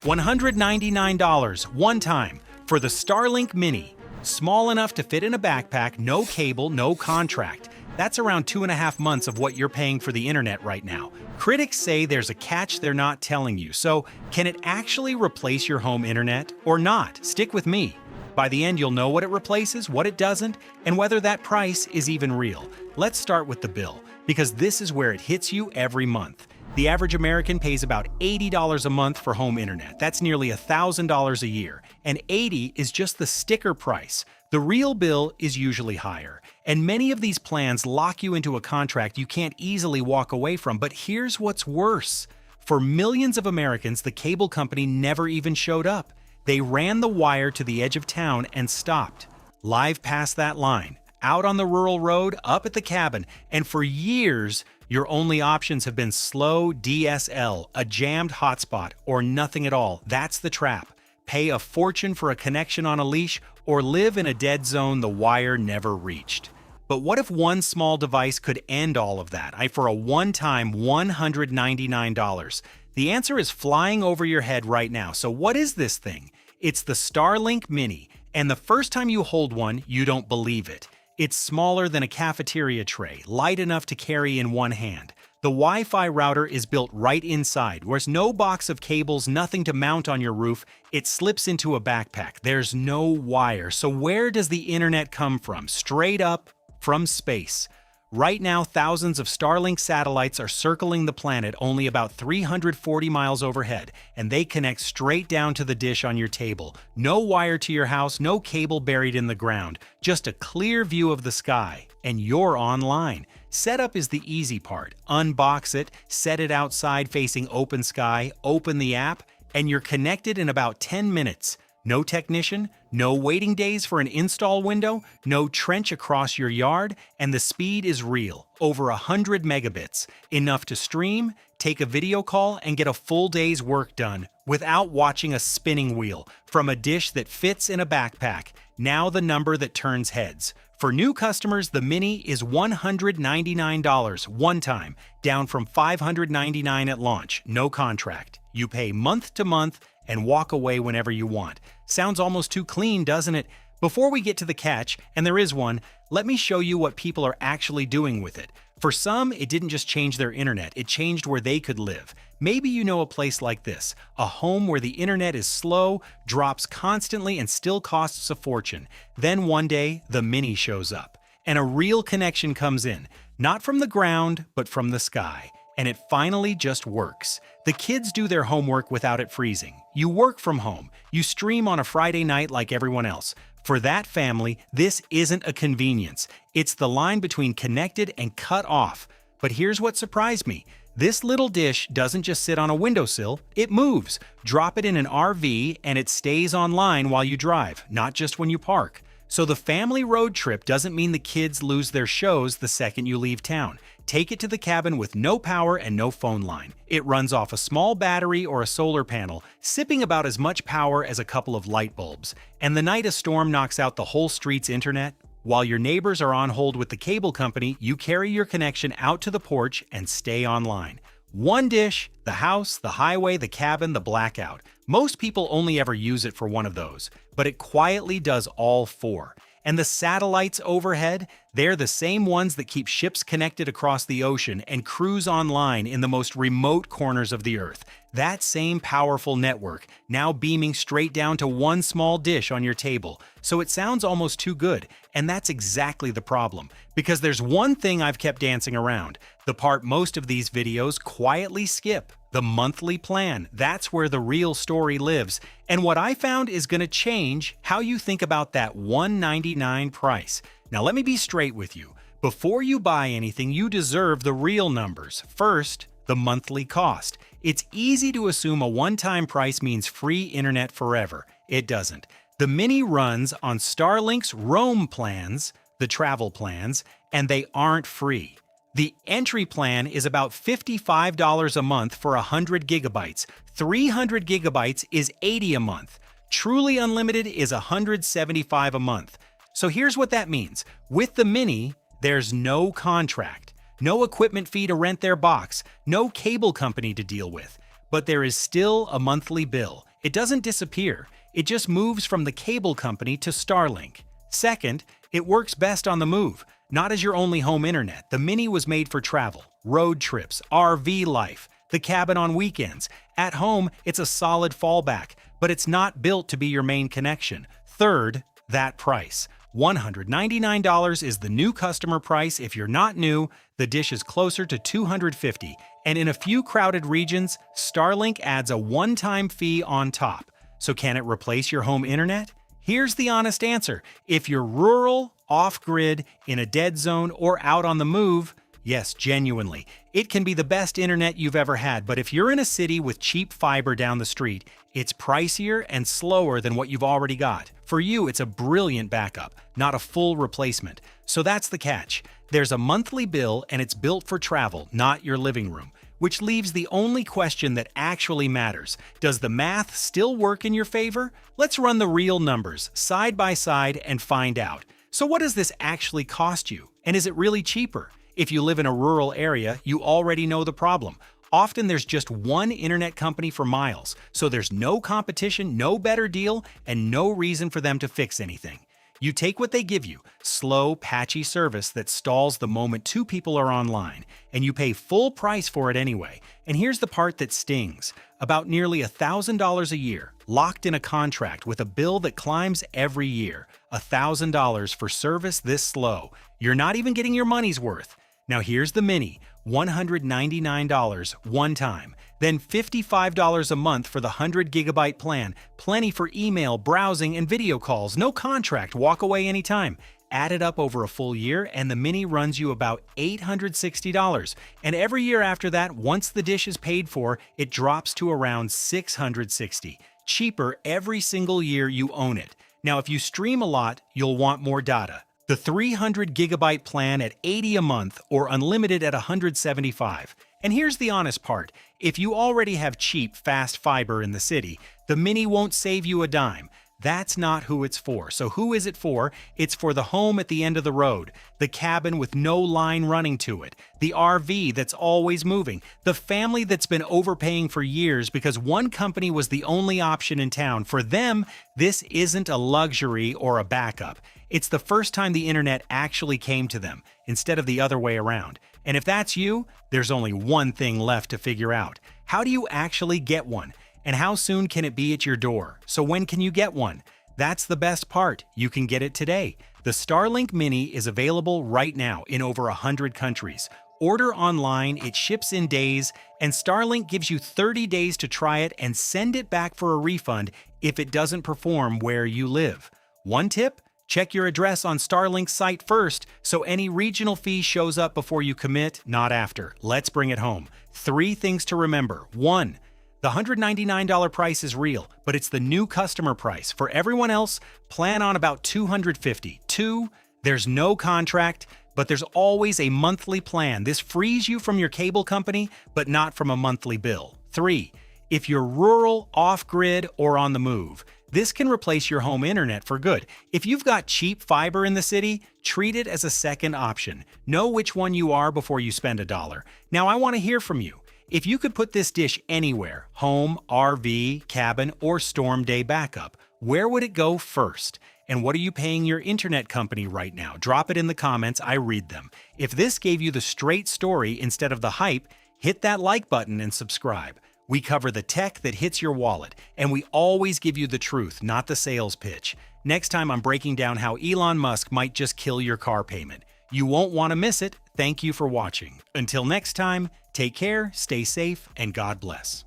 $199 one time for the Starlink Mini. Small enough to fit in a backpack, no cable, no contract. That's around 2.5 months of what you're paying for the internet right now. Critics say there's a catch they're not telling you, so can it actually replace your home internet or not? Stick with me. By the end, you'll know what it replaces, what it doesn't, and whether that price is even real. Let's start with the bill, because this is where it hits you every month. The average American pays about $80 a month for home internet. That's nearly $1,000 a year. And $80 is just the sticker price. The real bill is usually higher. And many of these plans lock you into a contract you can't easily walk away from. But here's what's worse. For millions of Americans, the cable company never even showed up. They ran the wire to the edge of town and stopped. Live past that line, out on the rural road, up at the cabin, and for years, your only options have been slow DSL, a jammed hotspot, or nothing at all. That's the trap. Pay a fortune for a connection on a leash, or live in a dead zone the wire never reached. But what if one small device could end all of that, for a one-time $199? The answer is flying over your head right now. So what is this thing? It's the Starlink Mini, and the first time you hold one, you don't believe it. It's smaller than a cafeteria tray, light enough to carry in one hand. The Wi-Fi router is built right inside. There's no box of cables, nothing to mount on your roof. It slips into a backpack. There's no wire. So where does the internet come from? Straight up from space. Right now, thousands of Starlink satellites are circling the planet only about 340 miles overhead, and they connect straight down to the dish on your table. No wire to your house, no cable buried in the ground, just a clear view of the sky, and you're online. Setup is the easy part. Unbox it, set it outside facing open sky, open the app, and you're connected in about 10 minutes. No technician, no waiting days for an install window, no trench across your yard, and the speed is real, over 100 megabits, enough to stream, take a video call, and get a full day's work done without watching a spinning wheel from a dish that fits in a backpack. Now the number that turns heads. For new customers, the Mini is $199 one time, down from $599 at launch, no contract. You pay month to month and walk away whenever you want. Sounds almost too clean, doesn't it? Before we get to the catch, and there is one, let me show you what people are actually doing with it. For some, it didn't just change their internet, it changed where they could live. Maybe you know a place like this, a home where the internet is slow, drops constantly, and still costs a fortune. Then one day, the Mini shows up, and a real connection comes in, not from the ground, but from the sky. And it finally just works. The kids do their homework without it freezing. You work from home. You stream on a Friday night like everyone else. For that family, this isn't a convenience. It's the line between connected and cut off. But here's what surprised me. This little dish doesn't just sit on a windowsill, it moves. Drop it in an RV and it stays online while you drive, not just when you park. So the family road trip doesn't mean the kids lose their shows the second you leave town. Take it to the cabin with no power and no phone line. It runs off a small battery or a solar panel, sipping about as much power as a couple of light bulbs. And the night a storm knocks out the whole street's internet, while your neighbors are on hold with the cable company, you carry your connection out to the porch and stay online. One dish, the house, the highway, the cabin, the blackout. Most people only ever use it for one of those, but it quietly does all four. And the satellites overhead, they're the same ones that keep ships connected across the ocean and cruise online in the most remote corners of the Earth. That same powerful network, now beaming straight down to one small dish on your table. So it sounds almost too good, and that's exactly the problem. Because there's one thing I've kept dancing around, the part most of these videos quietly skip. The monthly plan, that's where the real story lives. And what I found is going to change how you think about that $199 price. Now let me be straight with you. Before you buy anything, you deserve the real numbers. First, the monthly cost. It's easy to assume a one-time price means free internet forever. It doesn't. The Mini runs on Starlink's Roam plans, the travel plans, and they aren't free. The entry plan is about $55 a month for 100 gigabytes. 300 gigabytes is $80 a month. Truly unlimited is $175 a month. So here's what that means. With the Mini, there's no contract, no equipment fee to rent their box, no cable company to deal with. But there is still a monthly bill, it doesn't disappear. It just moves from the cable company to Starlink. Second, it works best on the move, not as your only home internet. The Mini was made for travel, road trips, RV life, the cabin on weekends. At home, it's a solid fallback, but it's not built to be your main connection. Third, that price. $199 is the new customer price. If you're not new, the dish is closer to $250. And in a few crowded regions, Starlink adds a one-time fee on top. So can it replace your home internet? Here's the honest answer. If you're rural, off-grid, in a dead zone, or out on the move, yes, genuinely, it can be the best internet you've ever had. But if you're in a city with cheap fiber down the street, it's pricier and slower than what you've already got. For you, it's a brilliant backup, not a full replacement. So that's the catch. There's a monthly bill and it's built for travel, not your living room. Which leaves the only question that actually matters. Does the math still work in your favor? Let's run the real numbers side by side and find out. So what does this actually cost you? And is it really cheaper? If you live in a rural area, you already know the problem. Often there's just one internet company for miles, so there's no competition, no better deal, and no reason for them to fix anything. You take what they give you, slow, patchy service that stalls the moment two people are online, and you pay full price for it anyway. And here's the part that stings. About nearly $1,000 a year, locked in a contract with a bill that climbs every year. $1,000 for service this slow. You're not even getting your money's worth. Now here's the Mini, $199 one time, then $55 a month for the 100-gigabyte plan, plenty for email, browsing, and video calls, no contract, walk away anytime. Add it up over a full year and the Mini runs you about $860. And every year after that, once the dish is paid for, it drops to around $660. Cheaper every single year you own it. Now if you stream a lot, you'll want more data. The 300-gigabyte plan at $80 a month or unlimited at $175. And here's the honest part. If you already have cheap, fast fiber in the city, the Mini won't save you a dime. That's not who it's for. So who is it for? It's for the home at the end of the road, the cabin with no line running to it, the RV that's always moving, the family that's been overpaying for years because one company was the only option in town. For them, this isn't a luxury or a backup. It's the first time the internet actually came to them, instead of the other way around. And if that's you, there's only one thing left to figure out. How do you actually get one? And how soon can it be at your door? So when can you get one? That's the best part. You can get it today. The Starlink Mini is available right now in over 100 countries. Order online, it ships in days, and Starlink gives you 30 days to try it and send it back for a refund if it doesn't perform where you live. One tip? Check your address on Starlink's site first, so any regional fee shows up before you commit, not after. Let's bring it home. 3 things to remember. 1. The $199 price is real, but it's the new customer price. For everyone else, plan on about $250. 2. There's no contract, but there's always a monthly plan. This frees you from your cable company, but not from a monthly bill. 3. If you're rural, off-grid, or on the move, this can replace your home internet for good. If you've got cheap fiber in the city, treat it as a second option. Know which one you are before you spend $1. Now I want to hear from you. If you could put this dish anywhere, home, RV, cabin, or storm day backup, where would it go first? And what are you paying your internet company right now? Drop it in the comments, I read them. If this gave you the straight story instead of the hype, hit that like button and subscribe. We cover the tech that hits your wallet, and we always give you the truth, not the sales pitch. Next time I'm breaking down how Elon Musk might just kill your car payment. You won't want to miss it. Thank you for watching. Until next time, take care, stay safe, and God bless.